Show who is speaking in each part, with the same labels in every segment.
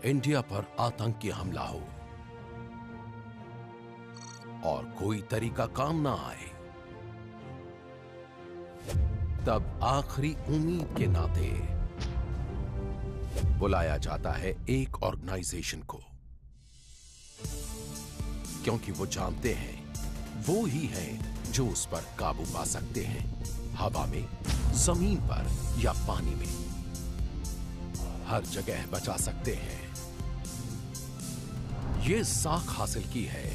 Speaker 1: India पर आतंकी हमला हो और कोई तरीका काम ना आए, तब आखिरी उम्मीद के नाते बुलाया जाता है एक ऑर्गेनाइजेशन को, क्योंकि वो जानते हैं वो ही हैं जो उस पर काबू पा सकते हैं, हवा में, जमीन पर या पानी में, हर जगह बचा सकते हैं। ये साख हासिल की है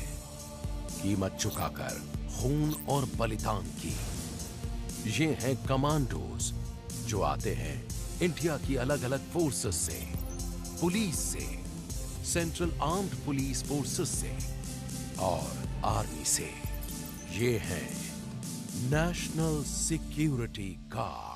Speaker 1: कीमत चुकाकर, खून और बलिदान की। ये हैं कमांडोज जो आते हैं इंडिया की अलग अलग फोर्सेस से, पुलिस से, सेंट्रल आर्म्ड पुलिस फोर्सेस से और आर्मी से। ये हैं national security guard.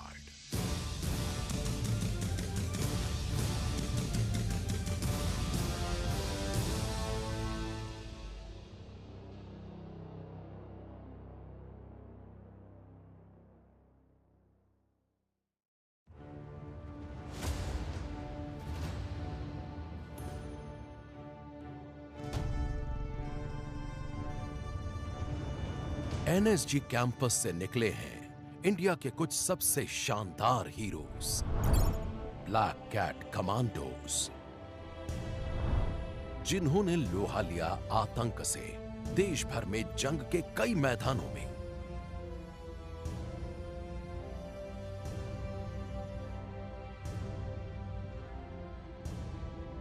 Speaker 1: NSG campus से निकले हैं इंडिया के कुछ सबसे शानदार हीरोज, ब्लैक कैट कमांडोज, जिन्होंने लोहा लिया आतंक से देश भर में जंग के कई मैदानों में।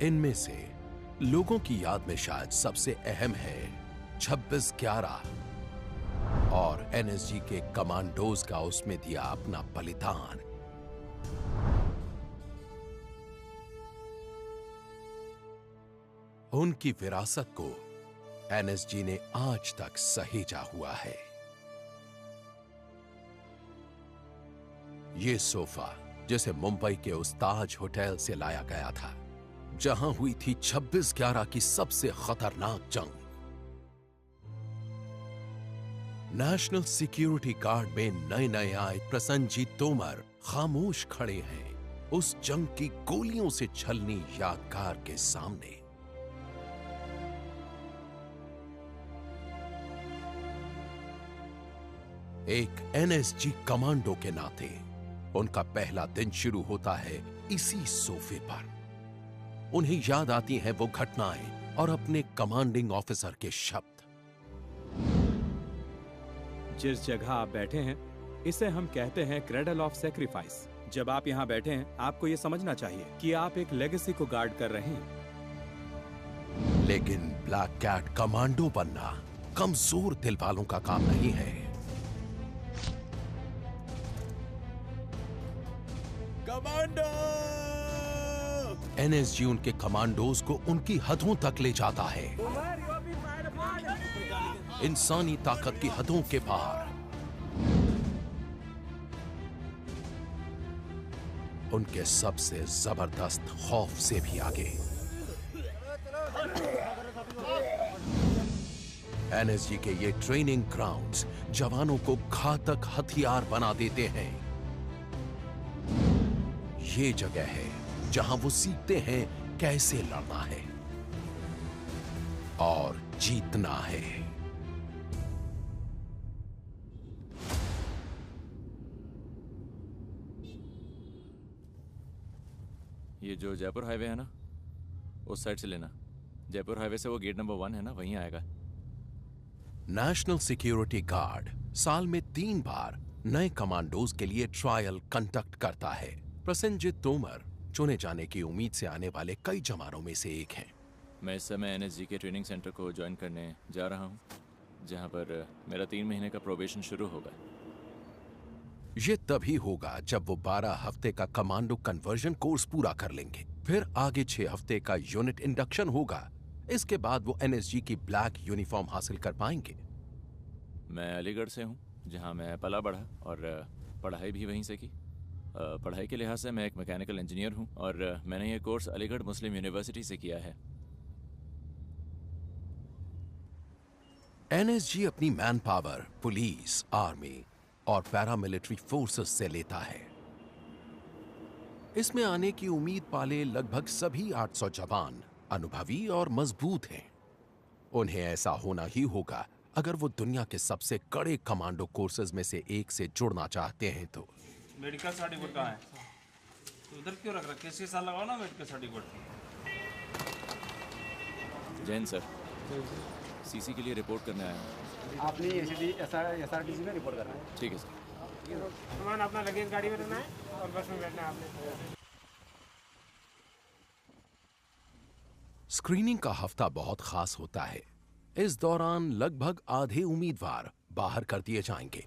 Speaker 1: इनमें से लोगों की याद में शायद सबसे अहम है 26/11 और एनएसजी के कमांडोज का उसमें दिया अपना बलिदान। उनकी विरासत को एनएसजी ने आज तक सहेजा हुआ है। ये सोफा जिसे मुंबई के उस ताज होटल से लाया गया था जहां हुई थी 26/11 की सबसे खतरनाक जंग। नेशनल सिक्योरिटी गार्ड में नए नए आए प्रसन्नजीत तोमर खामोश खड़े हैं उस जंग की गोलियों से छलनी यादगार के सामने। एक एनएसजी कमांडो के नाते उनका पहला दिन शुरू होता है इसी सोफे पर। उन्हें याद आती हैं वो घटनाएं और अपने कमांडिंग ऑफिसर के शब्द।
Speaker 2: जिस जगह आप बैठे हैं इसे हम कहते हैं क्रेडल ऑफ सैक्रिफाइस। जब आप यहाँ बैठे हैं आपको ये समझना चाहिए कि आप एक लेगेसी को गार्ड कर रहे हैं।
Speaker 1: लेकिन ब्लैक कैट कमांडो बनना कमजोर दिल वालों का काम नहीं है।
Speaker 3: कमांडो!
Speaker 1: एनएसजी उनके कमांडोज को उनकी हदों तक ले जाता है, इंसानी ताकत की हदों के पार। उनके सबसे जबरदस्त खौफ से भी आगे। एनएसजी के ये ट्रेनिंग ग्राउंड्स जवानों को घातक हथियार बना देते हैं। ये जगह है जहां वो सीखते हैं कैसे लड़ना है और जीतना है।
Speaker 4: ये जो जयपुर हाईवे है ना, उस साइड से लेना। जयपुर हाईवे से वो गेट नंबर 1 है ना, वहीं आएगा।
Speaker 1: नेशनल सिक्योरिटी गार्ड साल में 3 बार नए कमांडोज के लिए ट्रायल कंडक्ट करता है। प्रसन्नजीत तोमर चुने जाने की उम्मीद से आने वाले कई जवानों में से एक हैं।
Speaker 4: मैं इस समय एनएसजी के ट्रेनिंग सेंटर को ज्वाइन करने जा रहा हूँ, जहाँ पर मेरा 3 महीने का प्रोबेशन शुरू होगा।
Speaker 1: ये तभी होगा जब वो 12 हफ्ते का कमांडो कन्वर्जन कोर्स पूरा कर लेंगे। फिर आगे 6 हफ्ते का यूनिट इंडक्शन होगा। इसके बाद वो एनएसजी की ब्लैक यूनिफॉर्म हासिल कर पाएंगे।
Speaker 4: मैं अलीगढ़ से हूँ, जहाँ मैं पला बढ़ा और पढ़ाई भी वहीं से की। पढ़ाई के लिहाज से मैं एक मैकेनिकल इंजीनियर हूँ और मैंने ये कोर्स अलीगढ़ मुस्लिम यूनिवर्सिटी से किया है।
Speaker 1: एनएसजी अपनी मैन पावर पुलिस, आर्मी और पैरामिलिट्री फोर्सेस से लेता है। इसमें आने की उम्मीद पाले लगभग सभी 800 जवान अनुभवी और मजबूत हैं। उन्हें ऐसा होना ही होगा अगर वो दुनिया के सबसे कड़े कमांडो कोर्सेज में से एक से जुड़ना चाहते हैं तो।
Speaker 5: मेडिकल सर्टिफिकेट कहाँ है? तो उधर क्यों रख रखे? 6 साल लगाओ ना medical certificate.
Speaker 4: Jain sir, CC के लिए रिपोर्ट करने आया हूँ।
Speaker 6: आपने एसआरटीसी में रिपोर्ट करना है।
Speaker 4: ठीक है सर।
Speaker 7: सामान अपना लगेज गाड़ी में रहना है और बस में बैठना है आपने।
Speaker 1: स्क्रीनिंग का हफ्ता बहुत खास होता है। इस दौरान लगभग आधे उम्मीदवार बाहर कर दिए जाएंगे।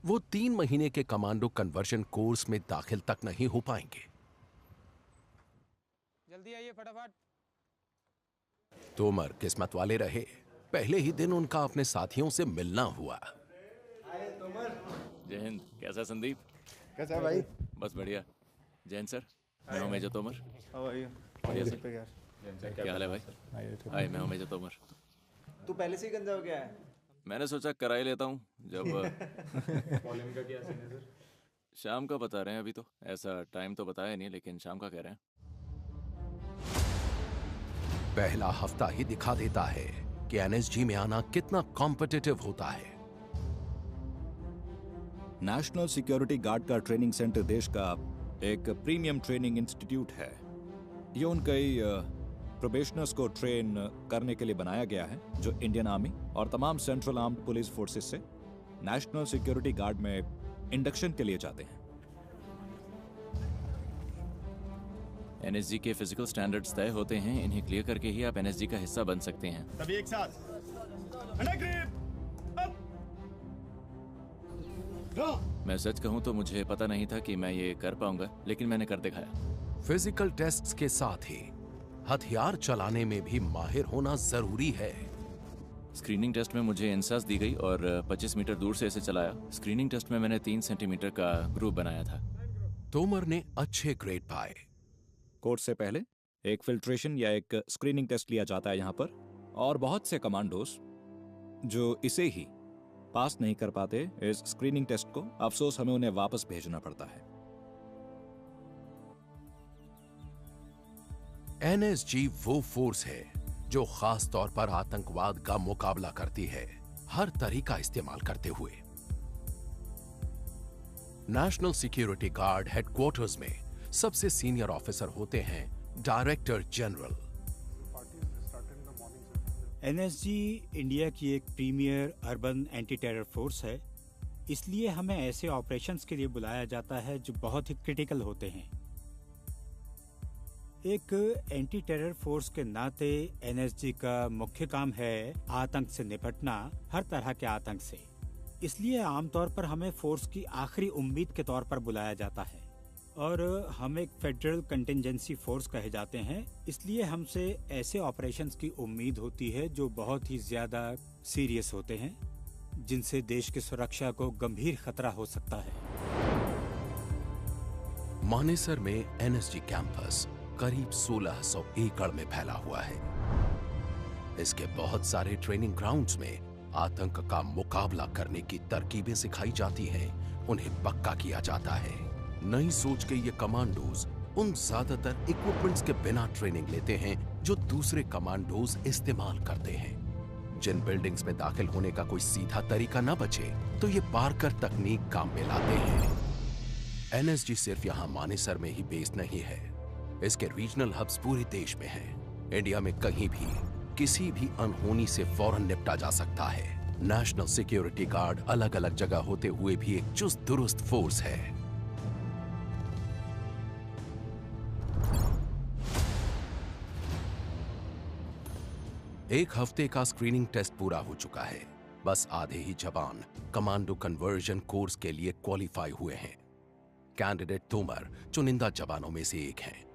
Speaker 1: वो 3 महीने के कमांडो कन्वर्जन कोर्स में दाखिल तक नहीं हो पाएंगे।
Speaker 7: जल्दी आइए फटाफट।
Speaker 1: तोमर किस्मत वाले रहे। पहले ही दिन उनका अपने साथियों से मिलना हुआ।
Speaker 4: जय हिंद। कैसा संदीप?
Speaker 6: कैसा है भाई?
Speaker 4: बस बढ़िया। जैन सर, मैं हूँ मेजर तोमर। बढ़िया सर। क्या हाल है भाई? हाय, मैं हूँ मेजर तोमर।
Speaker 3: तू पहले से ही गंजा हो गया है?
Speaker 4: मैंने सोचा कराई लेता हूँ जब
Speaker 3: कॉलिंग का क्या सीन है सर?
Speaker 4: शाम का बता रहे हैं। अभी तो ऐसा टाइम तो बताया नहीं, लेकिन शाम का कह रहे हैं।
Speaker 1: पहला हफ्ता ही दिखा देता है कि एनएसजी में आना कितना कॉम्पिटिटिव होता है।
Speaker 8: नेशनल सिक्योरिटी गार्ड का ट्रेनिंग सेंटर देश का एक प्रीमियम ट्रेनिंग इंस्टीट्यूट है। ये उन कई प्रोबेशनर्स को ट्रेन करने के लिए बनाया गया है जो इंडियन आर्मी और तमाम सेंट्रल आर्म्ड पुलिस फोर्सेस से नेशनल सिक्योरिटी गार्ड में इंडक्शन के लिए जाते हैं।
Speaker 4: एनएसजी के फिजिकल स्टैंडर्ड्स तय होते हैं। इन्हें क्लियर करके ही आप एनएसजी का हिस्सा बन सकते हैं।
Speaker 3: सभी एक साथ। Under grip.
Speaker 4: मैं सच कहूं तो मुझे पता नहीं था कि मैं ये कर पाऊंगा, लेकिन मैंने कर दिखाया।
Speaker 1: फिजिकल टेस्ट्स के साथ ही हथियार चलाने में भी माहिर होना जरूरी है।
Speaker 4: स्क्रीनिंग टेस्ट में मुझे इंसास दी गई और 25 मीटर दूर से इसे चलाया। स्क्रीनिंग टेस्ट में मैंने 3 सेंटीमीटर का ग्रुप बनाया था।
Speaker 1: तोमर ने अच्छे ग्रेड पाए।
Speaker 8: कोर्स से पहले एक फिल्ट्रेशन या एक स्क्रीनिंग टेस्ट लिया जाता है यहाँ पर, और बहुत से कमांडोस जो इसे ही पास नहीं कर पाते इस स्क्रीनिंग टेस्ट को, अफसोस हमें उन्हें वापस भेजना पड़ता है।
Speaker 1: एनएसजी वो फोर्स है जो खास तौर पर आतंकवाद का मुकाबला करती है, हर तरीका इस्तेमाल करते हुए। नेशनल सिक्योरिटी गार्ड हेडक्वार्टर्स में सबसे सीनियर ऑफिसर होते हैं डायरेक्टर जनरल।
Speaker 9: एनएसजी इंडिया की एक premier urban anti terror force है, इसलिए हमें ऐसे ऑपरेशंस के लिए बुलाया जाता है जो बहुत ही क्रिटिकल होते हैं। एक एंटी टेरर फोर्स के नाते एनएसजी का मुख्य काम है आतंक से निपटना, हर तरह के आतंक से। इसलिए आमतौर पर हमें फोर्स की आखिरी उम्मीद के तौर पर बुलाया जाता है, और हम एक फेडरल कंटिजेंसी फोर्स कहे जाते हैं। इसलिए हमसे ऐसे ऑपरेशंस की उम्मीद होती है जो बहुत ही ज्यादा सीरियस होते हैं, जिनसे देश की सुरक्षा को गंभीर खतरा हो सकता है।
Speaker 1: मानेसर में एनएसजी कैंपस करीब 1600 एकड़ में फैला हुआ है। इसके बहुत सारे ट्रेनिंग ग्राउंड्स में आतंक का मुकाबला करने की तरकीबें सिखाई जाती हैं, उन्हें पक्का किया जाता है। नई सोच के ये कमांडोज उन ज्यादातर इक्विपमेंट्स के बिना ट्रेनिंग लेते हैं जो दूसरे कमांडोज इस्तेमाल करते हैं। जिन बिल्डिंग्स में दाखिल होने का कोई सीधा तरीका न बचे तो ये पार्कर तकनीक काम में लाते हैं। एनएसजी सिर्फ यहाँ मानेसर में ही बेस्ड नहीं है, इसके रीजनल हब्स पूरे देश में हैं। इंडिया में कहीं भी किसी भी अनहोनी से फौरन निपटा जा सकता है। नेशनल सिक्योरिटी गार्ड अलग अलग जगह होते हुए भी एक चुस्त दुरुस्त फोर्स है। एक हफ्ते का स्क्रीनिंग टेस्ट पूरा हो चुका है। बस आधे ही जवान कमांडो कन्वर्जन कोर्स के लिए क्वालिफाई हुए हैं। कैंडिडेट तोमर चुनिंदा जवानों में से एक हैं।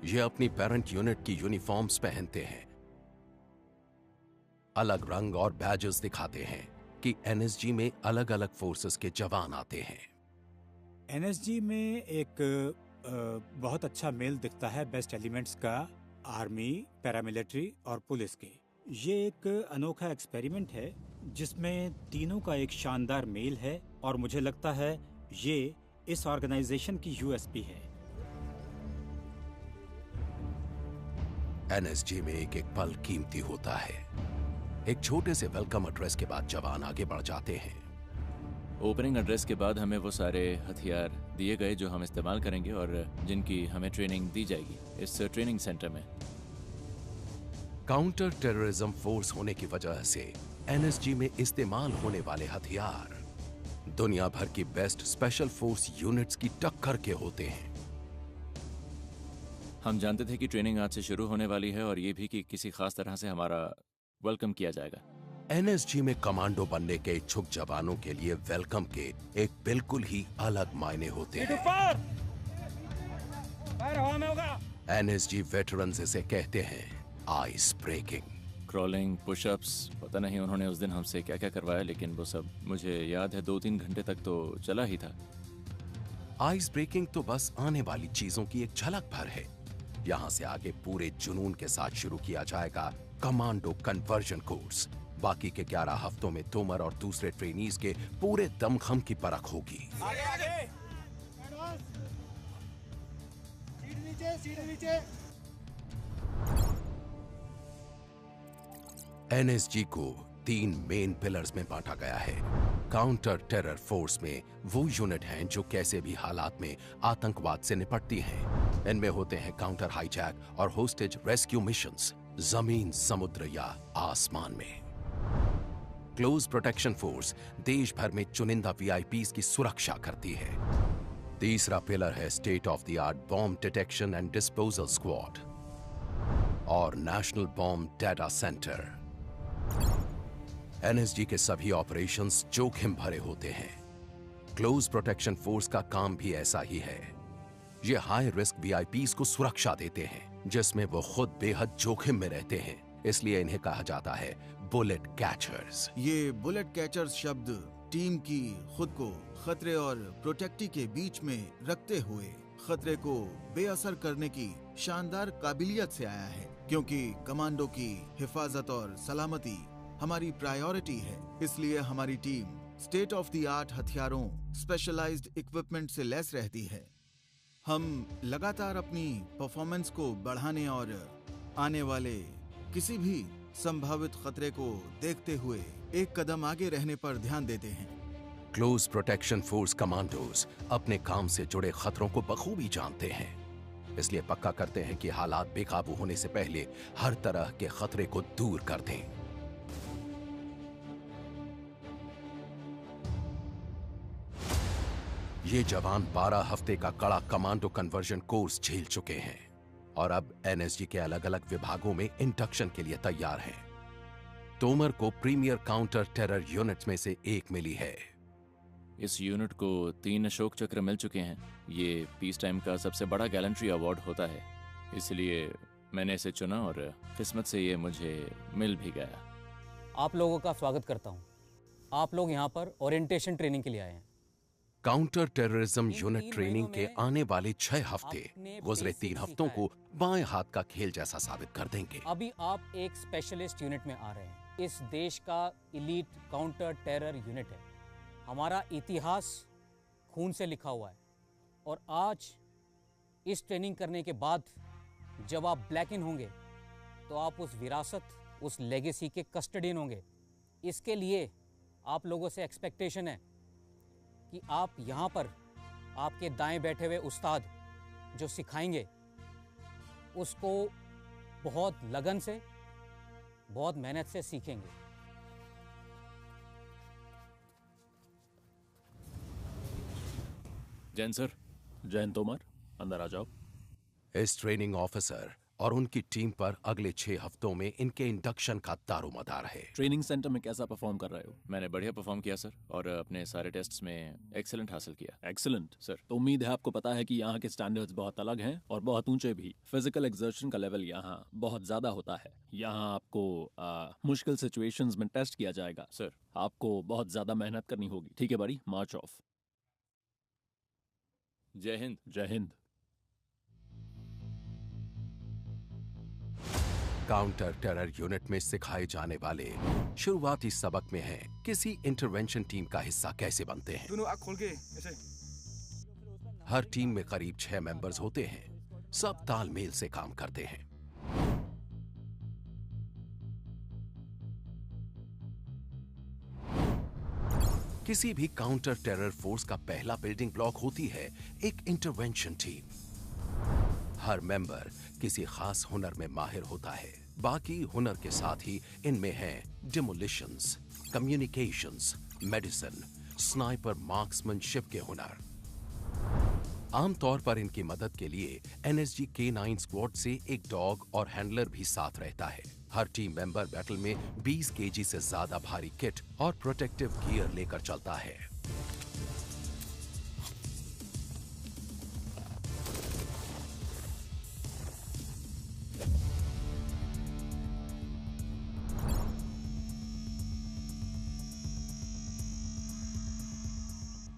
Speaker 1: ये अपनी पेरेंट यूनिट की यूनिफॉर्म्स पहनते हैं, अलग रंग और बैजेस दिखाते हैं कि एनएसजी में अलग अलग फोर्सेस के जवान आते हैं।
Speaker 9: एनएसजी में एक बहुत अच्छा मेल दिखता है बेस्ट एलिमेंट्स का, आर्मी, पैरामिलिट्री और पुलिस के। ये एक अनोखा एक्सपेरिमेंट है जिसमें तीनों का एक शानदार मेल है और मुझे लगता है ये इस ऑर्गेनाइजेशन की यूएसपी है।
Speaker 1: एनएसजी में एक एक पल कीमती होता है। एक छोटे से वेलकम एड्रेस के बाद जवान आगे बढ़ जाते हैं।
Speaker 4: ओपनिंग एड्रेस के बाद हमें वो सारे हथियार दिए गए जो हम इस्तेमाल करेंगे और जिनकी हमें ट्रेनिंग दी जाएगी इस ट्रेनिंग सेंटर में।
Speaker 1: काउंटर टेररिज्म फोर्स होने की वजह से एनएसजी में इस्तेमाल होने वाले हथियार दुनिया भर की बेस्ट स्पेशल फोर्स यूनिट्स की टक्कर के होते हैं।
Speaker 4: हम जानते थे कि ट्रेनिंग आज से शुरू होने वाली है और ये भी कि किसी खास तरह से हमारा वेलकम किया जाएगा।
Speaker 1: एनएसजी में कमांडो बनने के इच्छुक जवानों के लिए वेलकम के एक बिल्कुल ही अलग मायने होते हैं। एनएसजी वेटरन्स इसे कहते हैं आइस ब्रेकिंग।
Speaker 4: क्रॉलिंग, पुशअप्स, पता नहीं उन्होंने उस दिन हमसे क्या क्या करवाया, लेकिन वो सब मुझे याद है 2-3 घंटे तक तो चला ही था।
Speaker 1: आइस ब्रेकिंग तो बस आने वाली चीजों की एक झलक भर है। यहाँ से आगे पूरे जुनून के साथ शुरू किया जाएगा कमांडो कन्वर्जन कोर्स। बाकी के 11 हफ्तों में तोमर और दूसरे ट्रेनीज के पूरे दमखम की परख होगी। एनएसजी को 3 मेन पिलर्स में बांटा गया है। काउंटर टेरर फोर्स में वो यूनिट हैं जो कैसे भी हालात में आतंकवाद से निपटती हैं। इनमें होते हैं काउंटर हाईजैक और होस्टेज रेस्क्यू मिशंस, जमीन, समुद्र या आसमान में। क्लोज प्रोटेक्शन फोर्स देश भर में चुनिंदा वीआईपीज की सुरक्षा करती है। तीसरा पिलर है state of the art bomb detection and disposal squad और national bomb data center. NSG के सभी ऑपरेशंस जोखिम भरे होते हैं। क्लोज प्रोटेक्शन फोर्स का काम भी ऐसा ही है। ये हाई रिस्क वीआईपीज को सुरक्षा देते हैं जिसमें वो खुद बेहद जोखिम में रहते हैं, इसलिए इन्हें कहा जाता है बुलेट कैचर्स।
Speaker 10: ये बुलेट कैचर्स शब्द टीम की खुद को खतरे और प्रोटेक्टी के बीच में रखते हुए खतरे को बेअसर करने की शानदार काबिलियत से आया है, क्योंकि कमांडो की हिफाजत और सलामती हमारी प्रायोरिटी है। इसलिए हमारी team state of the art हथियारों, स्पेशलाइज्ड इक्विपमेंट से लैस रहती है। हम लगातार अपनी परफॉर्मेंस को बढ़ाने और आने वाले किसी भी संभावित खतरे को देखते हुए एक कदम आगे रहने पर ध्यान देते हैं।
Speaker 1: क्लोज प्रोटेक्शन फोर्स कमांडोज अपने काम से जुड़े खतरों को बखूबी जानते हैं, इसलिए पक्का करते हैं कि हालात बेकाबू होने से पहले हर तरह के खतरे को दूर कर दें। ये जवान 12 हफ्ते का कड़ा कमांडो कन्वर्जन कोर्स झेल चुके हैं और अब एनएसजी के अलग अलग विभागों में इंडक्शन के लिए तैयार हैं। तोमर को प्रीमियर काउंटर टेरर यूनिट्स में से एक मिली है।
Speaker 4: इस यूनिट को 3 अशोक चक्र मिल चुके हैं। ये पीस टाइम का सबसे बड़ा गैलेंट्री अवार्ड होता है, इसलिए मैंने इसे चुना और किस्मत से ये मुझे मिल भी गया।
Speaker 11: आप लोगों का स्वागत करता हूँ। आप लोग यहाँ पर ओरिएंटेशन ट्रेनिंग के लिए आए हैं।
Speaker 1: काउंटर टेररिज्म यूनिट ट्रेनिंग के आने वाले 6 हफ्ते गुजरे 3 हफ्तों को बाएं हाथ का खेल जैसा साबित कर देंगे।
Speaker 11: अभी आप एक स्पेशलिस्ट यूनिट में आ रहे हैं। इस देश का इलीट काउंटर टेरर यूनिट है। हमारा इतिहास खून से लिखा हुआ है और आज इस ट्रेनिंग करने के बाद जब आप ब्लैक इन होंगे तो आप उस विरासत, उस लेगेसी के कस्टडियन होंगे। इसके लिए आप लोगों से एक्सपेक्टेशन है कि आप यहाँ पर आपके दाएं बैठे हुए उस्ताद जो सिखाएंगे उसको बहुत लगन से, बहुत मेहनत से सीखेंगे।
Speaker 4: जैन सर।
Speaker 8: जैन तोमर, अंदर आ जाओ।
Speaker 1: इस ट्रेनिंग ऑफिसर और उनकी टीम पर अगले 6 हफ्तों में इनके इंडक्शन का दारोमदार है।
Speaker 8: ट्रेनिंग सेंटर में कैसा परफॉर्म कर रहे हो?
Speaker 4: मैंने बढ़िया परफॉर्म किया सर और अपने सारे टेस्ट्स में एक्सीलेंट हासिल किया।
Speaker 8: Excellent
Speaker 4: sir.
Speaker 8: तो उम्मीद है आपको पता है कि यहाँ के स्टैंडर्ड्स बहुत अलग हैं और बहुत ऊंचे भी। फिजिकल एक्सर्शन का लेवल यहाँ बहुत ज्यादा होता है। यहाँ आपको मुश्किल सिचुएशंस में टेस्ट किया जाएगा।
Speaker 4: सर।
Speaker 8: आपको बहुत ज्यादा मेहनत करनी होगी। ठीक है बड़ी, मार्च ऑफ।
Speaker 4: जय हिंद।
Speaker 8: जय हिंद।
Speaker 1: काउंटर टेरर यूनिट में सिखाए जाने वाले शुरुआती सबक में है किसी इंटरवेंशन टीम का हिस्सा कैसे बनते हैं।
Speaker 3: दोनों आँख खोल के ऐसे।
Speaker 1: हर टीम में करीब 6 मेंबर्स होते हैं, सब तालमेल से काम करते हैं। किसी भी काउंटर टेरर फोर्स का पहला बिल्डिंग ब्लॉक होती है एक इंटरवेंशन टीम। हर मेंबर किसी खास हुनर में माहिर होता है। बाकी हुनर के साथ ही इनमें हैं डिमोलिशंस, कम्युनिकेशंस, मेडिसिन, स्नाइपर, मार्क्समैनशिप के हुनर। आमतौर पर इनकी मदद के लिए एनएसजी K9 स्क्वाड से एक डॉग और हैंडलर भी साथ रहता है। हर टीम मेंबर बैटल में 20 केजी से ज्यादा भारी किट और प्रोटेक्टिव गियर लेकर चलता है।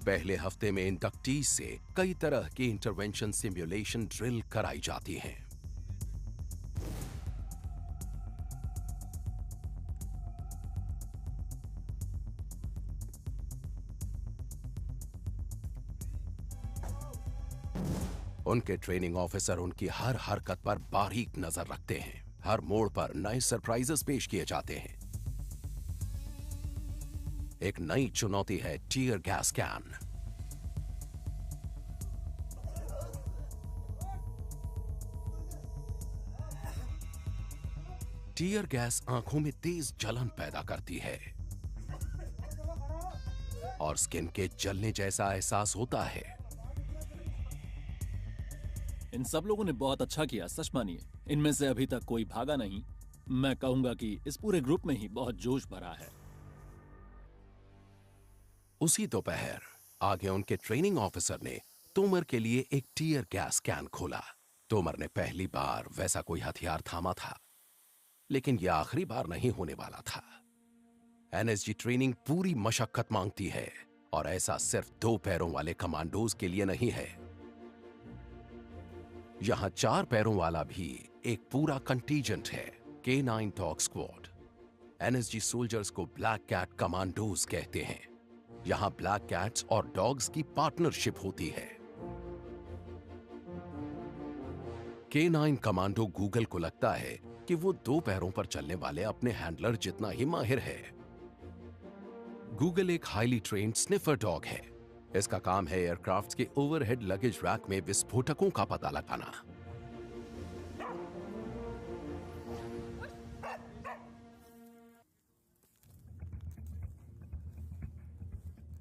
Speaker 1: पहले हफ्ते में इंडक्टीज से कई तरह की इंटरवेंशन सिमुलेशन ड्रिल कराई जाती हैं। उनके ट्रेनिंग ऑफिसर उनकी हर हरकत पर बारीक नजर रखते हैं। हर मोड़ पर नए सरप्राइजेस पेश किए जाते हैं। एक नई चुनौती है tear gas can. Tear gas आंखों में तेज जलन पैदा करती है और स्किन के जलने जैसा एहसास होता है।
Speaker 12: इन सब लोगों ने बहुत अच्छा किया, सच मानिए। इनमें से अभी तक कोई भागा नहीं। मैं कहूंगा कि इस पूरे ग्रुप में ही बहुत जोश भरा है।
Speaker 1: उसी दोपहर आगे उनके ट्रेनिंग ऑफिसर ने तोमर के लिए एक टीयर गैस कैन खोला। तोमर ने पहली बार वैसा कोई हथियार थामा था, लेकिन यह आखिरी बार नहीं होने वाला था। एनएसजी ट्रेनिंग पूरी मशक्कत मांगती है और ऐसा सिर्फ 2 पैरों वाले कमांडोज के लिए नहीं है। यहां 4 पैरों वाला भी एक पूरा कंटीजेंट है, K9 dog squad. NSG soldiers को ब्लैक कैट कमांडोज कहते हैं। यहां ब्लैक कैट्स और डॉग्स की पार्टनरशिप होती है। K9 कमांडो गूगल को लगता है कि वो 2 पैरों पर चलने वाले अपने हैंडलर जितना ही माहिर है। गूगल एक हाईली ट्रेन्ड स्निफर डॉग है। इसका काम है एयरक्राफ्ट के ओवरहेड लगेज रैक में विस्फोटकों का पता लगाना।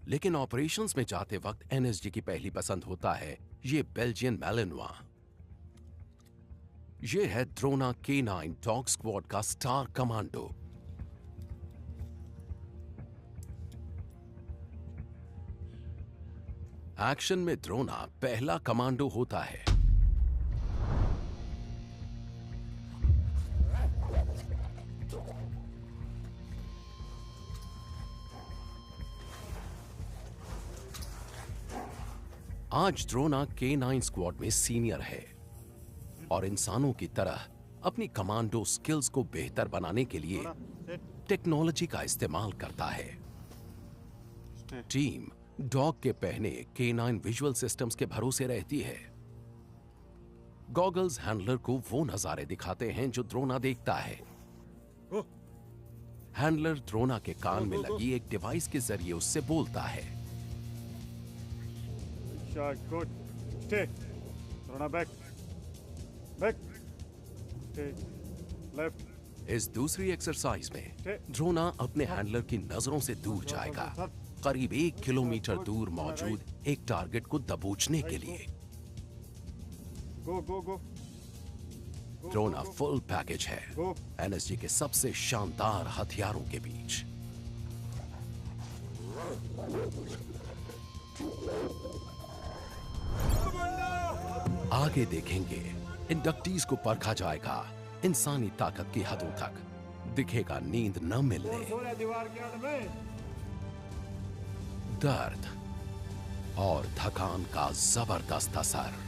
Speaker 1: लेकिन ऑपरेशंस में जाते वक्त एनएसजी की पहली पसंद होता है ये बेल्जियन मैलिनोआ। ये है द्रोना K9 डॉग स्क्वाड का स्टार कमांडो। एक्शन में द्रोना पहला कमांडो होता है। आज द्रोना K9 स्क्वाड में सीनियर है और इंसानों की तरह अपनी कमांडो स्किल्स को बेहतर बनाने के लिए टेक्नोलॉजी का इस्तेमाल करता है। टीम डॉग के पहने K9 विजुअल सिस्टम्स के भरोसे रहती है। गॉगल्स हैंडलर को वो नजारे दिखाते हैं जो द्रोना देखता है। हैंडलर द्रोना के कान में लगी एक डिवाइस के जरिए उससे बोलता है।
Speaker 6: Good. Stay. Drona back. Back. Stay. Left.
Speaker 1: इस दूसरी एक्सरसाइज में द्रोना अपने हैंडलर की नजरों से दूर जाएगा, करीब 1 किलोमीटर दूर मौजूद एक टारगेट को दबोचने के लिए।
Speaker 6: Go, go, go.
Speaker 1: Drona full package है एनएसजी के सबसे शानदार हथियारों के बीच। आगे देखेंगे इंडक्टीज को परखा जाएगा इंसानी ताकत की हदों तक। दिखेगा नींद न मिलने,
Speaker 6: दीवार के आड़ में।
Speaker 1: दर्द, और थकान का जबरदस्त असर।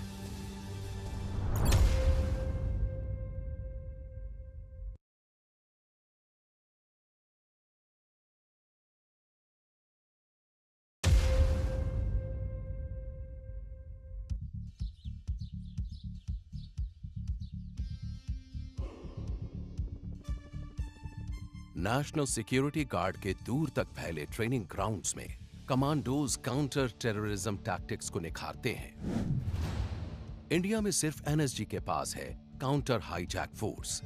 Speaker 1: नेशनल सिक्योरिटी गार्ड के दूर तक फैले ट्रेनिंग ग्राउंड्स में कमांडोज काउंटर टेररिज्म टैक्टिक्स को निखारते हैं। इंडिया में सिर्फ एनएसजी के पास है काउंटर हाईजैक फोर्स।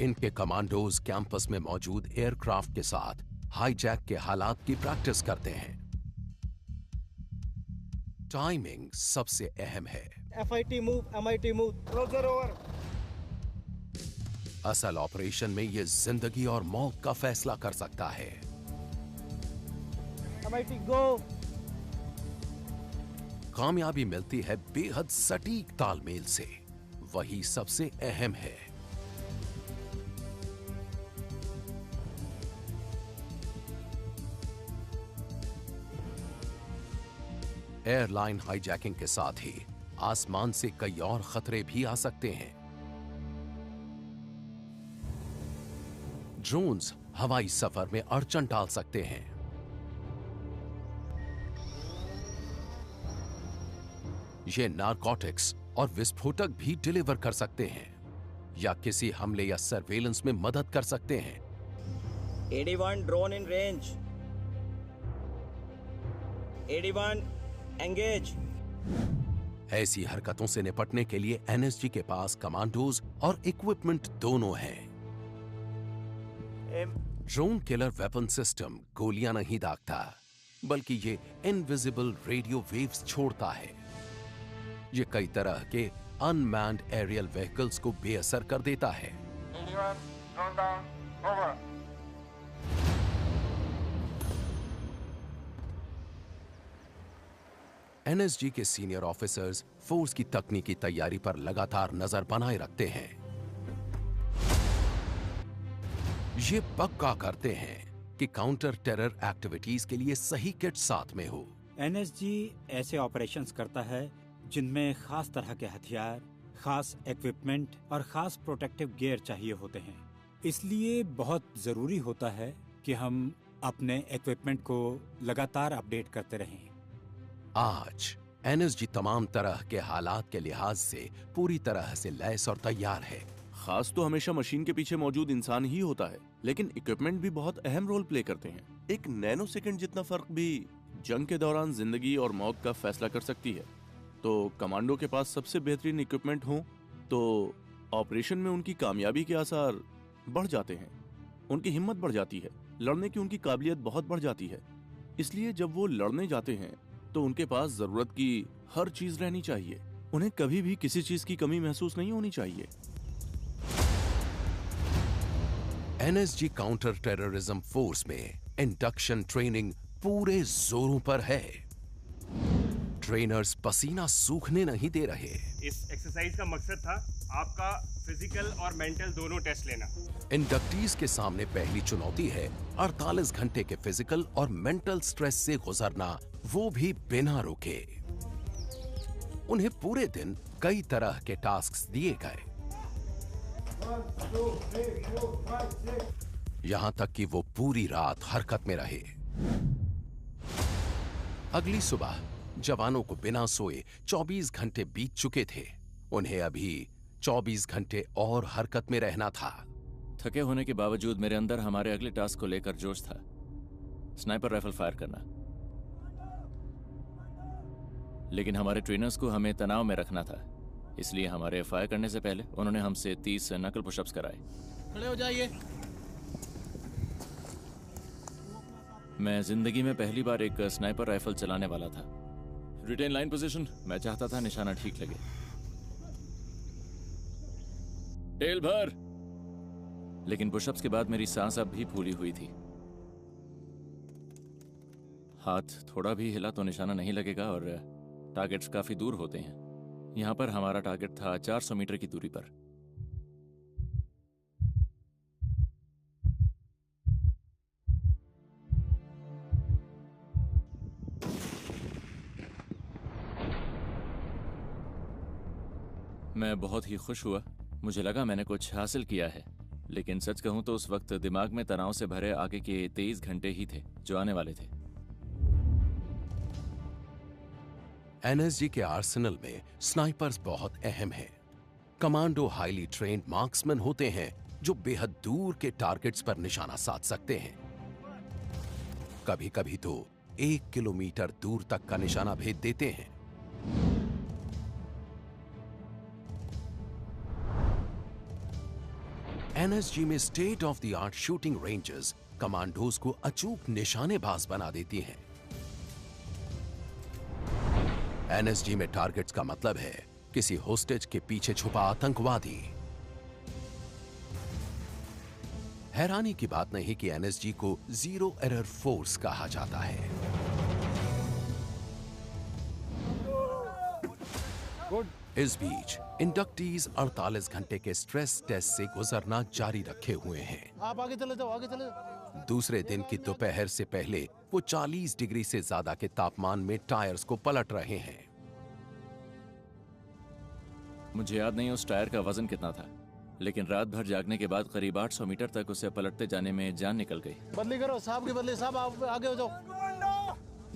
Speaker 1: इनके कमांडोज कैंपस में मौजूद एयरक्राफ्ट के साथ हाईजैक के हालात की प्रैक्टिस करते हैं। टाइमिंग सबसे अहम है।
Speaker 7: FIT move, MIT move, closure over.
Speaker 1: असल ऑपरेशन में यह जिंदगी और मौत का फैसला कर सकता है।
Speaker 7: MIT गो।
Speaker 1: कामयाबी मिलती है बेहद सटीक तालमेल से, वही सबसे अहम है। एयरलाइन हाईजैकिंग के साथ ही आसमान से कई और खतरे भी आ सकते हैं। ड्रोन्स हवाई सफर में अड़चन डाल सकते हैं। ये नारकोटिक्स और विस्फोटक भी डिलीवर कर सकते हैं या किसी हमले या सर्वेलेंस में मदद कर सकते हैं।
Speaker 7: 81 ड्रोन इन रेंज। 81 एंगेज।
Speaker 1: ऐसी हरकतों से निपटने के लिए एनएसजी के पास कमांडोज और इक्विपमेंट दोनों हैं। ड्रोन किलर वेपन सिस्टम गोलियां नहीं दागता, बल्कि ये इनविजिबल रेडियो वेव्स छोड़ता है। ये कई तरह के अनमैन्ड एरियल व्हीकल्स को बेअसर कर देता है। एनएसजी के सीनियर ऑफिसर्स फोर्स की तकनीकी तैयारी पर लगातार नजर बनाए रखते हैं। ये पक्का करते हैं कि काउंटर टेरर एक्टिविटीज के लिए सही किट साथ में हो।
Speaker 9: एनएसजी ऐसे ऑपरेशंस करता है जिनमें खास तरह के हथियार, खास इक्विपमेंट और खास प्रोटेक्टिव गियर चाहिए होते हैं। इसलिए बहुत जरूरी होता है कि हम अपने इक्विपमेंट को लगातार अपडेट करते रहें।
Speaker 1: आज एनएसजी तमाम तरह के हालात के लिहाज से पूरी तरह से लैस और तैयार है।
Speaker 12: खास तो हमेशा मशीन के पीछे मौजूद इंसान ही होता है, लेकिन इक्विपमेंट भी बहुत अहम रोल प्ले करते हैं। एक नैनो सेकंड जितना फर्क भी जंग के दौरान जिंदगी और मौत का फैसला कर सकती है। तो कमांडो के पास सबसे बेहतरीन इक्विपमेंट हो तो ऑपरेशन में उनकी कामयाबी के आसार बढ़ जाते हैं, उनकी हिम्मत बढ़ जाती है, लड़ने की उनकी काबिलियत बहुत बढ़ जाती है। इसलिए जब वो लड़ने जाते हैं तो उनके पास जरूरत की हर चीज रहनी चाहिए। उन्हें कभी भी किसी चीज की कमी महसूस नहीं होनी चाहिए।
Speaker 1: एनएसजी काउंटर टेररिज्म फोर्स में इंडक्शन ट्रेनिंग पूरे जोरों पर है। ट्रेनर्स पसीना सूखने नहीं दे रहे।
Speaker 7: इस एक्सरसाइज का मकसद था आपका फिजिकल और मेंटल दोनों टेस्ट लेना।
Speaker 1: इंडक्टीज के सामने पहली चुनौती है 48 घंटे के फिजिकल और मेंटल स्ट्रेस से गुजरना, वो भी बिना रुके। उन्हें पूरे दिन कई तरह के टास्क्स दिए गए, यहां तक कि वो पूरी रात हरकत में रहे। अगली सुबह जवानों को बिना सोए 24 घंटे बीत चुके थे। उन्हें अभी 24 घंटे और हरकत में रहना था।
Speaker 4: थके होने के बावजूद मेरे अंदर हमारे अगले टास्क को लेकर जोश था, स्नाइपर राइफल फायर करना। लेकिन हमारे ट्रेनर्स को हमें तनाव में रखना था, इसलिए हमारे फायर करने से पहले उन्होंने हमसे 30 नकल पुशअप्स कराए।
Speaker 12: खड़े हो जाइए।
Speaker 4: मैं जिंदगी में पहली बार एक स्नाइपर राइफल चलाने वाला था। रिटेन लाइन पोजीशन, मैं चाहता था निशाना ठीक लगे। टेल भर। लेकिन पुशअप्स के बाद मेरी सांस अब भी फूली हुई थी। हाथ थोड़ा भी हिला तो निशाना नहीं लगेगा और टारगेट्स काफी दूर होते हैं। यहां पर हमारा टारगेट था 400 मीटर की दूरी पर। मैं बहुत ही खुश हुआ। मुझे लगा मैंने कुछ हासिल किया है, लेकिन सच कहूं तो उस वक्त दिमाग में तनाव से भरे आगे के 23 घंटे ही थे जो आने वाले थे।
Speaker 1: एनएसजी के आर्सेनल में स्नाइपर्स बहुत अहम हैं। कमांडो हाईली ट्रेन्ड मार्क्समैन होते हैं जो बेहद दूर के टारगेट्स पर निशाना साध सकते हैं। कभी कभी तो 1 किलोमीटर दूर तक का निशाना भेद देते हैं। एनएसजी में state of the art shooting ranges commandos को अचूक निशानेबाज बना देती हैं। एनएसजी में टारगेट्स का मतलब है किसी होस्टेज के पीछे छुपा आतंकवादी। हैरानी की बात नहीं कि एनएसजी को जीरो एरर फोर्स कहा जाता है। इस बीच इंडक्टीज 48 घंटे के स्ट्रेस टेस्ट से गुजरना जारी रखे हुए हैं।
Speaker 13: आप आगे चले जाओ, आगे चले जाओ।
Speaker 1: दूसरे दिन की दोपहर से पहले वो 40 डिग्री से ज्यादा के तापमान में टायर्स को पलट रहे हैं।
Speaker 4: मुझे याद नहीं उस टायर का वजन कितना था, लेकिन रात भर जागने के बाद करीब 800 मीटर तक उसे पलटते जाने में जान निकल गई।
Speaker 13: बदली करो साहब की बदली, साहब आप आगे हो जाओ।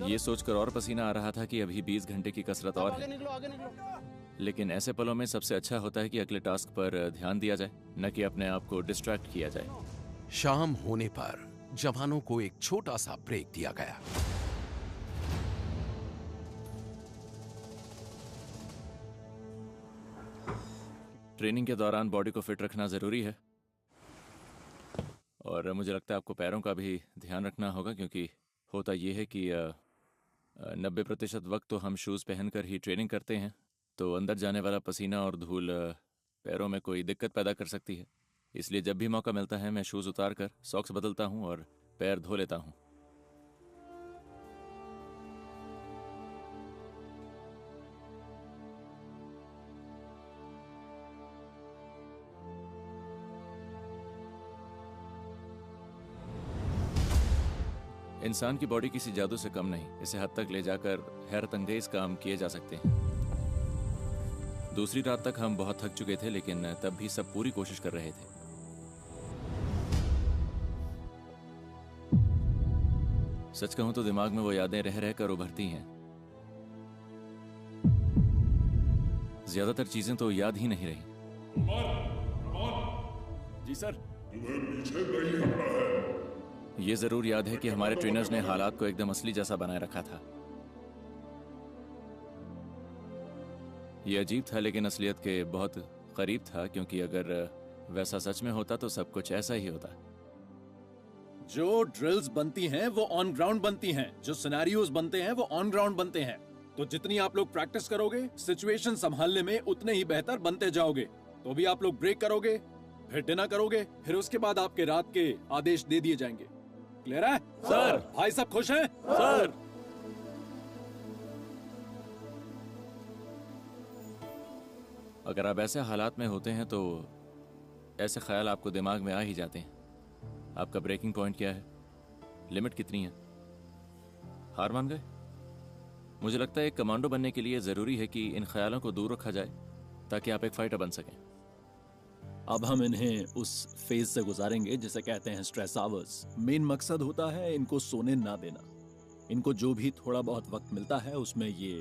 Speaker 4: ये सोचकर और पसीना आ रहा था कि अभी 20 घंटे की कसरत और
Speaker 13: आगे
Speaker 4: है।
Speaker 13: निकलो, आगे निकलो।
Speaker 4: लेकिन ऐसे पलों में सबसे अच्छा होता है कि अगले टास्क पर ध्यान दिया जाए, न कि अपने आप को डिस्ट्रैक्ट किया जाए।
Speaker 1: शाम होने पर जवानों को एक छोटा सा ब्रेक दिया गया।
Speaker 4: ट्रेनिंग के दौरान बॉडी को फिट रखना जरूरी है, और मुझे लगता है आपको पैरों का भी ध्यान रखना होगा, क्योंकि होता यह है कि 90% वक्त तो हम शूज़ पहनकर ही ट्रेनिंग करते हैं, तो अंदर जाने वाला पसीना और धूल पैरों में कोई दिक्कत पैदा कर सकती है। इसलिए जब भी मौका मिलता है मैं शूज़ उतार कर सॉक्स बदलता हूं और पैर धो लेता हूं। इंसान की बॉडी किसी जादू से कम नहीं, इसे हद तक ले जाकर हैरत अंगेज काम किए जा सकते हैं। दूसरी रात तक हम बहुत थक चुके थे, लेकिन तब भी सब पूरी कोशिश कर रहे थे। सच कहूं तो दिमाग में वो यादें रह रहकर उभरती हैं। ज्यादातर चीजें तो याद ही नहीं रही।
Speaker 12: जी सर।
Speaker 14: तुम्हें पीछे कहीं हटना है।
Speaker 4: ये जरूर याद है कि हमारे ट्रेनर्स ने हालात को एकदम असली जैसा बनाए रखा था। ये अजीब था, लेकिन असलियत के बहुत करीब था, क्योंकि अगर वैसा सच में होता तो सब कुछ ऐसा ही होता।
Speaker 8: जो ड्रिल्स बनती हैं वो ऑन ग्राउंड बनती हैं, जो सिनेरियोज बनते हैं वो ऑन ग्राउंड बनते हैं। तो जितनी आप लोग प्रैक्टिस करोगे, सिचुएशन संभालने में उतने ही बेहतर बनते जाओगे। तो भी आप लोग ब्रेक करोगे, फिर डिनर करोगे, फिर उसके बाद आपके रात के आदेश दे दिए जाएंगे। क्लियर है
Speaker 4: सर?
Speaker 8: भाई सब खुश हैं
Speaker 4: सर? अगर आप ऐसे हालात में होते हैं तो ऐसे ख्याल आपको दिमाग में आ ही जाते हैं। आपका ब्रेकिंग पॉइंट क्या है? लिमिट कितनी है? हार मान गए? मुझे लगता है एक कमांडो बनने के लिए जरूरी है कि इन ख्यालों को दूर रखा जाए, ताकि आप एक फाइटर बन सकें।
Speaker 8: अब हम इन्हें उस फेज से गुजारेंगे जिसे कहते हैं स्ट्रेस आवर्स। मेन मकसद होता है इनको सोने ना देना। इनको जो भी थोड़ा बहुत वक्त मिलता है उसमें ये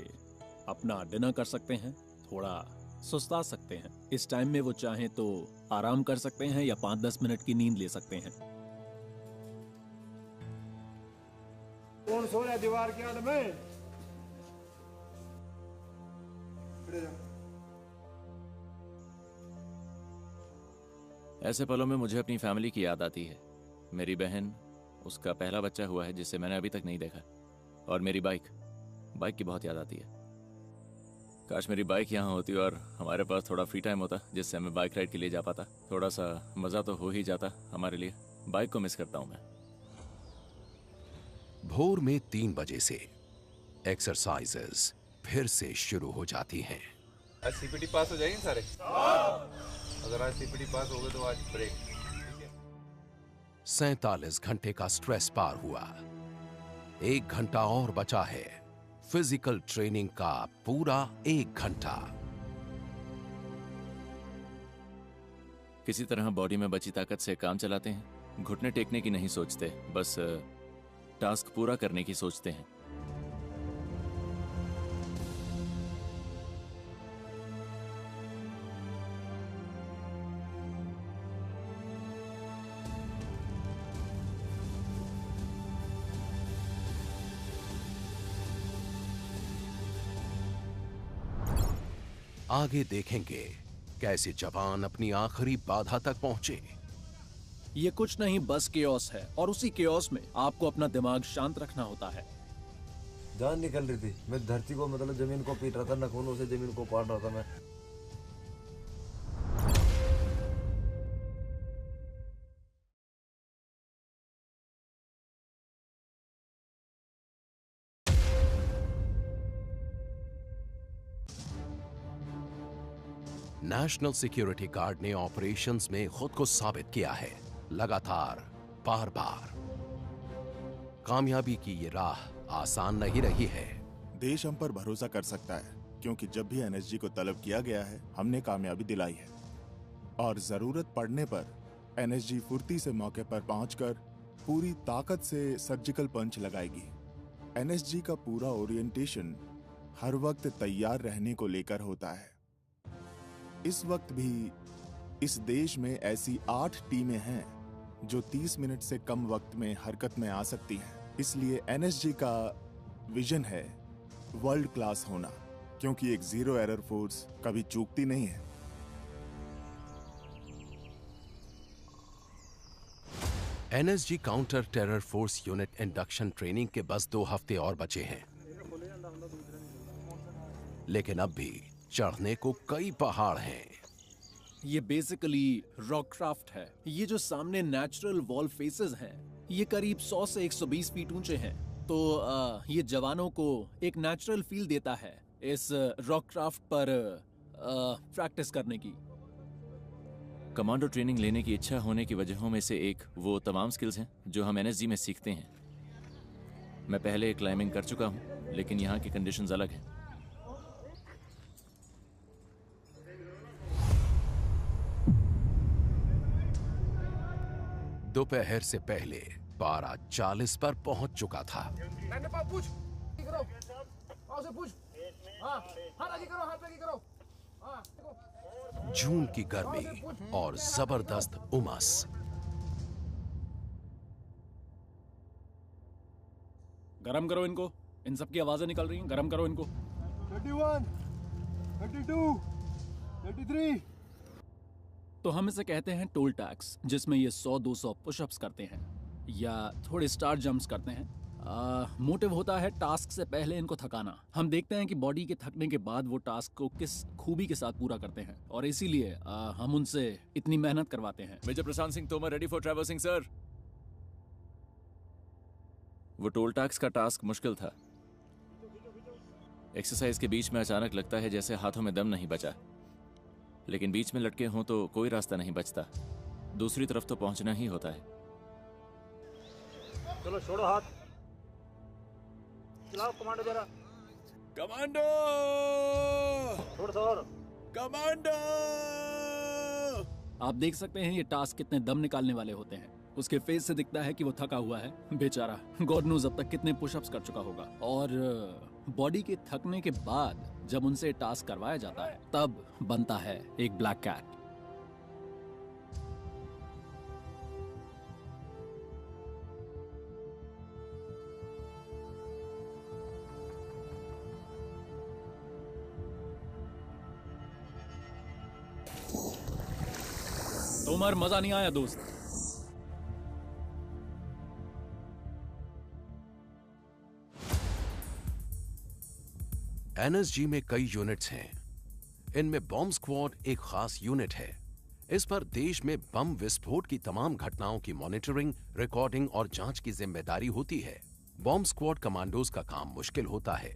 Speaker 8: अपना डिनर कर सकते हैं, थोड़ा सुस्ता सकते हैं। इस टाइम में वो चाहें तो आराम कर सकते हैं या 5-10 मिनट की नींद ले सकते हैं।
Speaker 6: कौन सो रहा है दीवार के आड़ में?
Speaker 4: ऐसे पलों में मुझे अपनी फैमिली की याद आती है। मेरी बहन, उसका पहला बच्चा हुआ है जिसे मैंने अभी तक नहीं देखा, और मेरी बाइक की बहुत याद आती है। काश मेरी बाइक यहाँ होती और हमारे पास थोड़ा फ्री टाइम होता जिससे मैं बाइक राइड के लिए जा पाता। थोड़ा सा मजा तो हो ही जाता हमारे लिए। बाइक को मिस करता हूँ मैं।
Speaker 1: भोर में 3 बजे से एक्सरसाइजेस फिर से शुरू हो जाती हैं।
Speaker 15: आज सीपीटी पास हो जाएंगे सारे? अगर आज सीपीटी पास हो गए तो आज ब्रेक।
Speaker 1: 47 घंटे का स्ट्रेस पार हुआ। 1 घंटा और बचा है। फिजिकल ट्रेनिंग का पूरा 1 घंटा।
Speaker 4: किसी तरह बॉडी में बची ताकत से काम चलाते हैं, घुटने टेकने की नहीं सोचते, बस टास्क पूरा करने की सोचते हैं।
Speaker 1: आगे देखेंगे कैसे जवान अपनी आखिरी बाधा तक पहुंचे।
Speaker 16: ये कुछ नहीं बस केओस है, और उसी केओस में आपको अपना दिमाग शांत रखना होता है।
Speaker 17: जान निकल रही थी, मैं धरती को मतलब जमीन को पीट रहा था, नखूनों से जमीन को पाट रहा था मैं।
Speaker 1: नेशनल सिक्योरिटी गार्ड ने ऑपरेशंस में खुद को साबित किया है, लगातार बार बार। कामयाबी की ये राह आसान नहीं रही है।
Speaker 18: देश हम पर भरोसा कर सकता है, क्योंकि जब भी एनएसजी को तलब किया गया है हमने कामयाबी दिलाई है, और जरूरत पड़ने पर एनएसजी फुर्ती से मौके पर पहुंचकर पूरी ताकत से सर्जिकल पंच लगाएगी। एनएसजी का पूरा ओरिएंटेशन हर वक्त तैयार रहने को लेकर होता है। इस वक्त भी इस देश में ऐसी 8 टीमें हैं जो 30 मिनट से कम वक्त में हरकत में आ सकती हैं। इसलिए एनएसजी का विजन है वर्ल्ड क्लास होना, क्योंकि एक जीरो एरर फोर्स कभी चूकती नहीं है।
Speaker 1: NSG counter terror force unit induction training के बस 2 हफ्ते और बचे हैं, लेकिन अब भी चढ़ने को कई पहाड़ हैं।
Speaker 16: ये बेसिकली रॉक क्राफ्ट है। ये जो सामने नेचुरल वॉल फेसेस हैं, ये करीब 100 से 120 फीट ऊंचे हैं, तो ये जवानों को एक नेचुरल फील देता है इस रॉक क्राफ्ट पर प्रैक्टिस करने की।
Speaker 4: कमांडो ट्रेनिंग लेने की इच्छा होने की वजहों में से एक वो तमाम स्किल्स हैं जो हम एनएसजी में सीखते हैं। मैं पहले क्लाइंबिंग कर चुका हूं, लेकिन यहाँ की कंडीशंस अलग हैं।
Speaker 1: दोपहर से पहले पारा 40 पर पहुंच चुका था। जून की गर्मी और जबरदस्त उमस।
Speaker 16: गरम करो इनको, इन सब की आवाजें निकल रही हैं, गरम करो इनको।
Speaker 6: 31, 32, 33।
Speaker 16: तो हम इसे कहते हैं टोल टैक्स, जिसमें ये 100-200 पुशअप्स करते हैं या थोड़े स्टार जंप्स करते हैं। मोटिव होता है टास्क से पहले इनको थकाना। हम देखते हैं कि बॉडी के थकने के बाद वो टास्क को किस खूबी के साथ पूरा करते हैं, और इसीलिए हम उनसे इतनी मेहनत करवाते हैं।
Speaker 4: Major Prashant Singh Tomar, ready for traversing sir. वो टोल टैक्स का टास्क मुश्किल था। एक्सरसाइज के बीच में अचानक लगता है जैसे हाथों में दम नहीं बचा, लेकिन बीच में लटके हों तो कोई रास्ता नहीं बचता, दूसरी तरफ तो पहुंचना ही होता है।
Speaker 6: चलो छोड़ो हाथ, चलाओ कमांडो जरा।
Speaker 16: कमांडो,
Speaker 6: थोड़ा सा और।
Speaker 16: कमांडो। आप देख सकते हैं ये टास्क कितने दम निकालने वाले होते हैं। उसके फेस से दिखता है कि वो थका हुआ है बेचारा। गॉड नोज अब तक कितने पुशअप्स कर चुका होगा। और बॉडी के थकने के बाद जब उनसे टास्क करवाया जाता है, तब बनता है एक ब्लैक कैट। तोमर, मजा नहीं आया दोस्त।
Speaker 1: एनएसजी में कई यूनिट्स हैं। इनमें बॉम्ब स्क्वाड एक खास यूनिट है। इस पर देश में बम विस्फोट की तमाम घटनाओं की मॉनिटरिंग, रिकॉर्डिंग और जांच की जिम्मेदारी होती है। बॉम्ब स्क्वाड कमांडोज का काम मुश्किल होता है।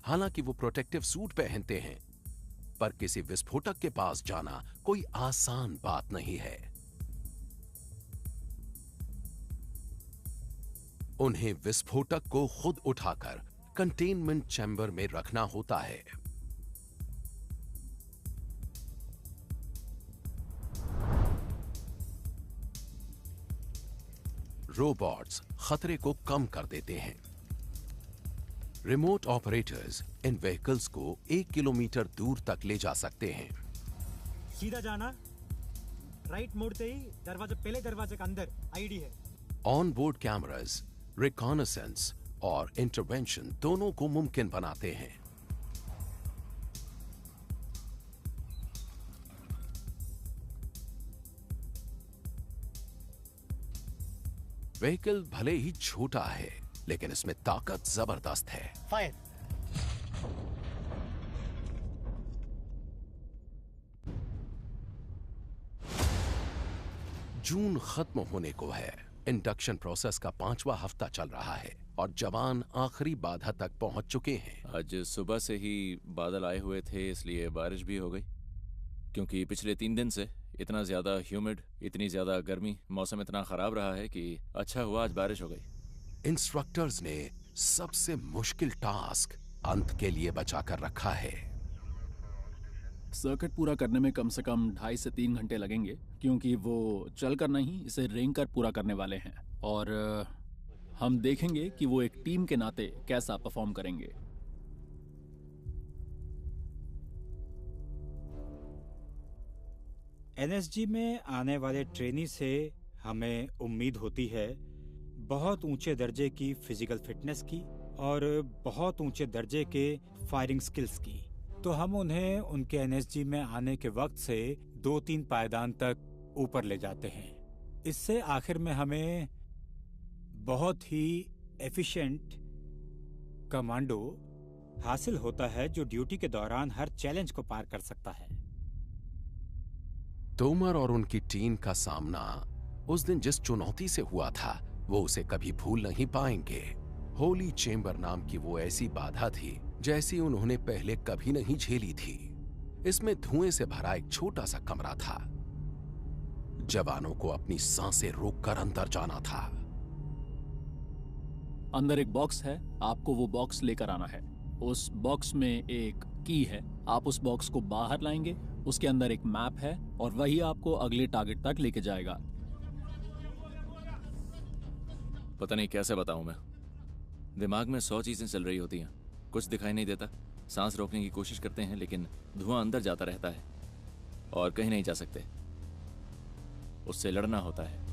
Speaker 1: हालांकि वो प्रोटेक्टिव सूट पहनते हैं, पर किसी विस्फोटक के पास जाना कोई आसान बात नहीं है। उन्हें विस्फोटक को खुद उठाकर कंटेनमेंट चैम्बर में रखना होता है। रोबोट्स खतरे को कम कर देते हैं। रिमोट ऑपरेटर्स इन व्हीकल्स को 1 किलोमीटर दूर तक ले जा सकते हैं।
Speaker 9: सीधा जाना, राइट मोड़ते ही दरवाजे, पहले दरवाजे के अंदर आईडी है।
Speaker 1: ऑन बोर्ड कैमरास रिकॉनेसेंस और इंटरवेंशन दोनों को मुमकिन बनाते हैं। व्हीकल भले ही छोटा है, लेकिन इसमें ताकत जबरदस्त है।
Speaker 13: फायर।
Speaker 1: जून खत्म होने को है। इंडक्शन प्रोसेस का 5वां हफ्ता चल रहा है और जवान आखिरी बाधा तक पहुंच चुके हैं।
Speaker 4: आज सुबह से ही बादल आए हुए थे, इसलिए बारिश भी हो गई। क्योंकि पिछले 3 दिन से इतना ज्यादा ह्यूमिड, इतनी ज्यादा गर्मी, मौसम इतना खराब रहा है कि अच्छा हुआ आज बारिश हो गई।
Speaker 1: इंस्ट्रक्टर्स ने सबसे मुश्किल टास्क अंत के लिए बचा कर रखा है।
Speaker 16: सर्किट पूरा करने में कम से कम 2.5 से 3 घंटे लगेंगे, क्योंकि वो चल कर नहीं, इसे रेंग कर पूरा करने वाले हैं। और हम देखेंगे कि वो एक टीम के नाते कैसा परफॉर्म करेंगे।
Speaker 9: एनएसजी में आने वाले ट्रेनी से हमें उम्मीद होती है बहुत ऊंचे दर्जे की फिजिकल फिटनेस की और बहुत ऊंचे दर्जे के फायरिंग स्किल्स की। तो हम उन्हें उनके एनएसजी में आने के वक्त से 2-3 पायदान तक ऊपर ले जाते हैं। इससे आखिर में हमें बहुत ही एफिशिएंट कमांडो हासिल होता है, जो ड्यूटी के दौरान हर चैलेंज को पार कर सकता है।
Speaker 1: तोमर और उनकी टीम का सामना उस दिन जिस चुनौती से हुआ था, वो उसे कभी भूल नहीं पाएंगे। होली चेंबर नाम की वो ऐसी बाधा थी जैसी उन्होंने पहले कभी नहीं झेली थी। इसमें धुएं से भरा एक छोटा सा कमरा था। जवानों को अपनी सांसें रोककर अंदर जाना था।
Speaker 16: अंदर एक बॉक्स है, आपको वो बॉक्स लेकर आना है। उस बॉक्स में एक की है, आप उस बॉक्स को बाहर लाएंगे। उसके अंदर एक मैप है और वही आपको अगले टारगेट तक लेके जाएगा।
Speaker 4: पता नहीं कैसे बताऊं मैं, दिमाग में 100 चीजें चल रही होती हैं, कुछ दिखाई नहीं देता। सांस रोकने की कोशिश करते हैं लेकिन धुआं अंदर जाता रहता है और कहीं नहीं जा सकते। उससे लड़ना होता है।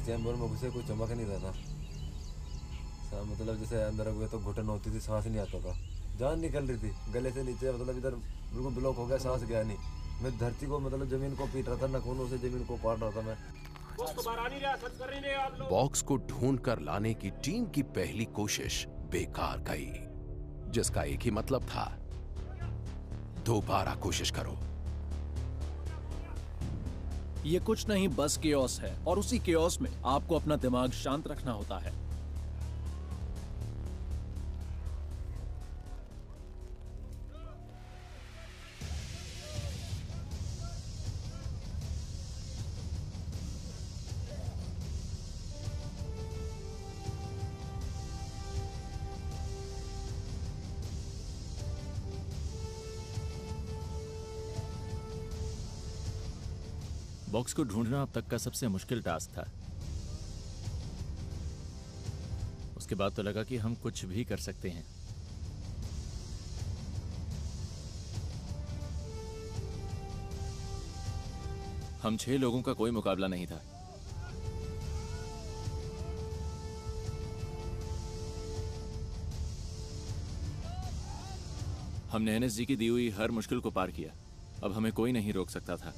Speaker 17: चैम्बर में घुसे कोई चमक नहीं रहा था। मतलब जैसे अंदर हुए तो घुटन होती थी, सांस नहीं आता था, जान निकल रही थी गले से नीचे। मतलब इधर बिल्कुल ब्लॉक हो गया, सांस गया नहीं। मैं धरती को, मतलब जमीन को पीट रहा था, नाखूनों से जमीन को पाट रहा था मैं।
Speaker 1: बॉक्स को ढूंढ कर लाने की टीम की पहली कोशिश बेकार गई, जिसका एक ही मतलब था, दोबारा कोशिश करो।
Speaker 16: ये कुछ नहीं, बस केओस है और उसी केओस में आपको अपना दिमाग शांत रखना होता है।
Speaker 4: बॉक्स को ढूंढना अब तक का सबसे मुश्किल टास्क था। उसके बाद तो लगा कि हम कुछ भी कर सकते हैं। हम 6 लोगों का कोई मुकाबला नहीं था। हमने एनएसजी की दी हुई हर मुश्किल को पार किया। अब हमें कोई नहीं रोक सकता था।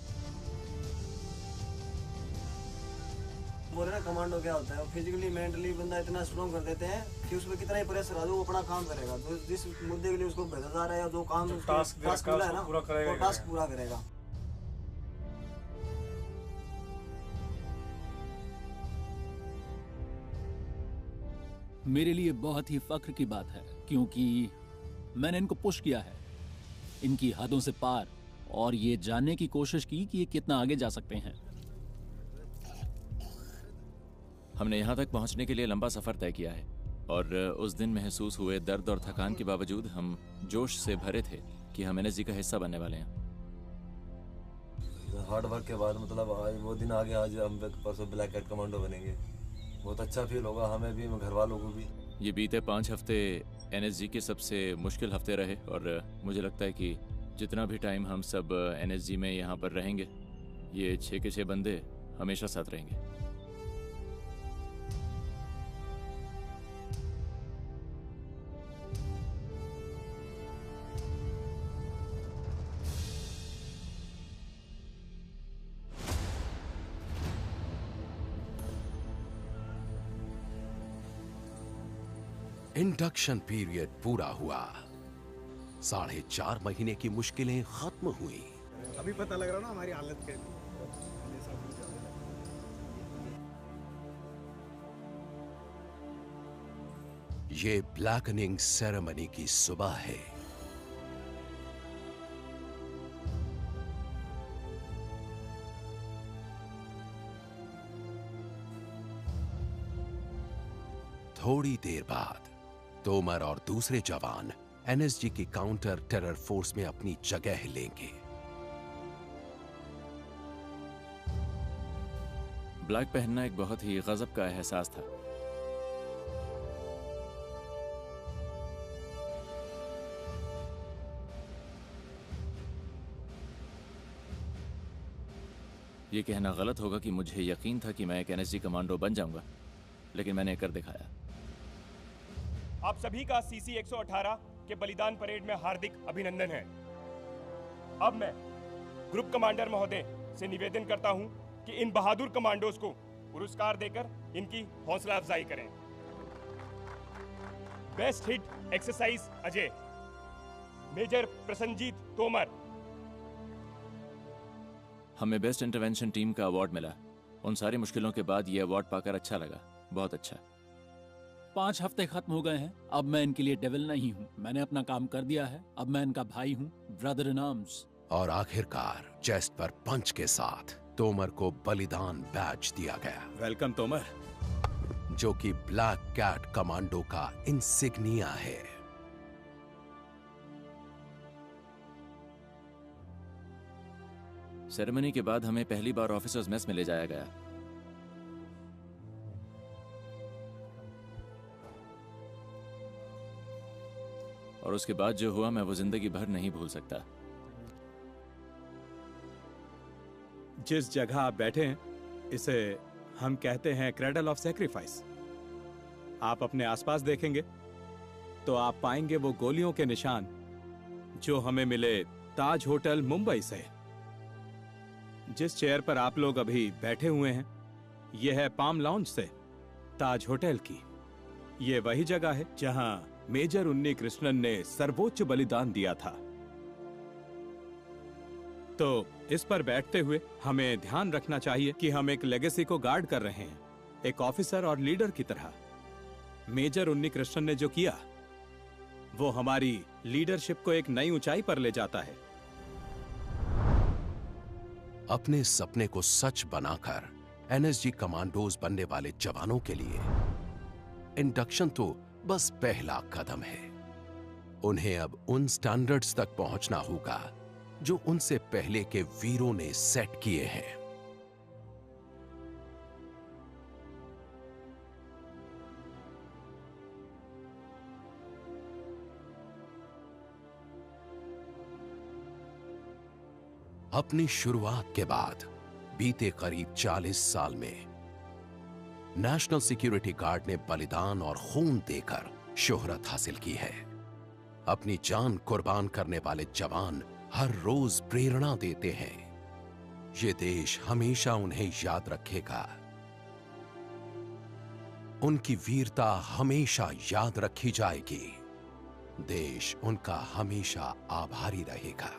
Speaker 19: बोल रहे कमांडो क्या होता है, फिजिकली मेंटली बंदा इतना स्ट्रॉन्ग कर देते हैं कि उसमें कितना ही प्रेशर आ जाए वो अपना काम करेगा। तो जिस मुद्दे के लिए उसको भेजा जा रहा है, जो काम टास्क मिला है ना, वो टास्क पूरा करेगा।
Speaker 16: मेरे लिए बहुत ही फख्र की बात है, क्योंकि मैंने इनको पुश किया है इनकी हदों से पार, और ये जानने की कोशिश की कि ये कितना आगे जा सकते हैं।
Speaker 4: हमने यहाँ तक पहुँचने के लिए लंबा सफ़र तय किया है और उस दिन महसूस हुए दर्द और थकान के बावजूद हम जोश से भरे थे कि हम एनएसजी का हिस्सा बनने वाले हैं।
Speaker 17: हार्ड वर्क के बाद मतलब आज वो दिन आ गया, आज हम परसों ब्लैक कैट कमांडो बनेंगे। बहुत अच्छा फील होगा हमें भी, घर वालों को भी।
Speaker 4: ये बीते 5 हफ्ते एनएसजी के सबसे मुश्किल हफ्ते रहे और मुझे लगता है कि जितना भी टाइम हम सब एनएसजी में यहाँ पर रहेंगे, ये 6 के 6 बंदे हमेशा साथ रहेंगे।
Speaker 1: इंडक्शन पीरियड पूरा हुआ। 4.5 महीने की मुश्किलें खत्म हुई।
Speaker 6: अभी पता लग रहा ना हमारी हालत कैसी।
Speaker 1: ये ब्लैकनिंग सेरेमनी की सुबह है। थोड़ी देर बाद तोमर और दूसरे जवान एनएसजी की काउंटर टेरर फोर्स में अपनी जगह लेंगे।
Speaker 4: ब्लैक पहनना एक बहुत ही गजब का एहसास था। ये कहना गलत होगा कि मुझे यकीन था कि मैं एक एनएसजी कमांडो बन जाऊंगा, लेकिन मैंने कर दिखाया।
Speaker 7: आप सभी का सीसी 118 के बलिदान परेड में हार्दिक अभिनंदन है। अब मैं ग्रुप कमांडर महोदय से निवेदन करता हूं कि इन बहादुर कमांडोज को पुरस्कार देकर इनकी हौसला अफजाई करें। Best hit exercise Ajay, major Prasanjit Tomar.
Speaker 4: हमें बेस्ट इंटरवेंशन टीम का अवार्ड मिला। उन सारी मुश्किलों के बाद ये अवार्ड पाकर अच्छा लगा, बहुत अच्छा।
Speaker 16: 5 हफ्ते खत्म हो गए हैं। अब मैं इनके लिए डेविल नहीं हूँ। मैंने अपना काम कर दिया है। अब मैं इनका भाई हूँ, ब्रदर इन आर्म्स।
Speaker 1: और आखिरकार चेस्ट पर पंच के साथ तोमर को बलिदान बैज दिया गया।
Speaker 2: वेलकम तोमर,
Speaker 1: जो कि ब्लैक कैट कमांडो का इंसिग्निया है।
Speaker 4: सेरेमनी के बाद हमें पहली बार ऑफिसर्स मेस में ले जाया गया। और उसके बाद जो हुआ मैं वो जिंदगी भर नहीं भूल सकता।
Speaker 2: जिस जगह आप बैठे हैं इसे हम कहते हैं क्रेडल ऑफ सैक्रिफाइस। आप अपने आसपास देखेंगे तो आप पाएंगे वो गोलियों के निशान जो हमें मिले ताज होटल मुंबई से। जिस चेयर पर आप लोग अभी बैठे हुए हैं यह है पाम लाउंज से ताज होटल की। यह वही जगह है जहां मेजर उन्नी कृष्णन ने सर्वोच्च बलिदान दिया था। तो इस पर बैठते हुए हमें ध्यान रखना चाहिए कि हम एक लेगेसी को गार्ड कर रहे हैं, एक ऑफिसर और लीडर की तरह। मेजर उन्नी कृष्णन ने जो किया वो हमारी लीडरशिप को एक नई ऊंचाई पर ले जाता है।
Speaker 1: अपने सपने को सच बनाकर एनएसजी कमांडोज बनने वाले जवानों के लिए इंडक्शन तो बस पहला कदम है। उन्हें अब उन स्टैंडर्ड्स तक पहुंचना होगा जो उनसे पहले के वीरों ने सेट किए हैं। अपनी शुरुआत के बाद बीते करीब 40 साल में नेशनल सिक्योरिटी गार्ड ने बलिदान और खून देकर शोहरत हासिल की है। अपनी जान कुर्बान करने वाले जवान हर रोज प्रेरणा देते हैं। ये देश हमेशा उन्हें याद रखेगा। उनकी वीरता हमेशा याद रखी जाएगी। देश उनका हमेशा आभारी रहेगा।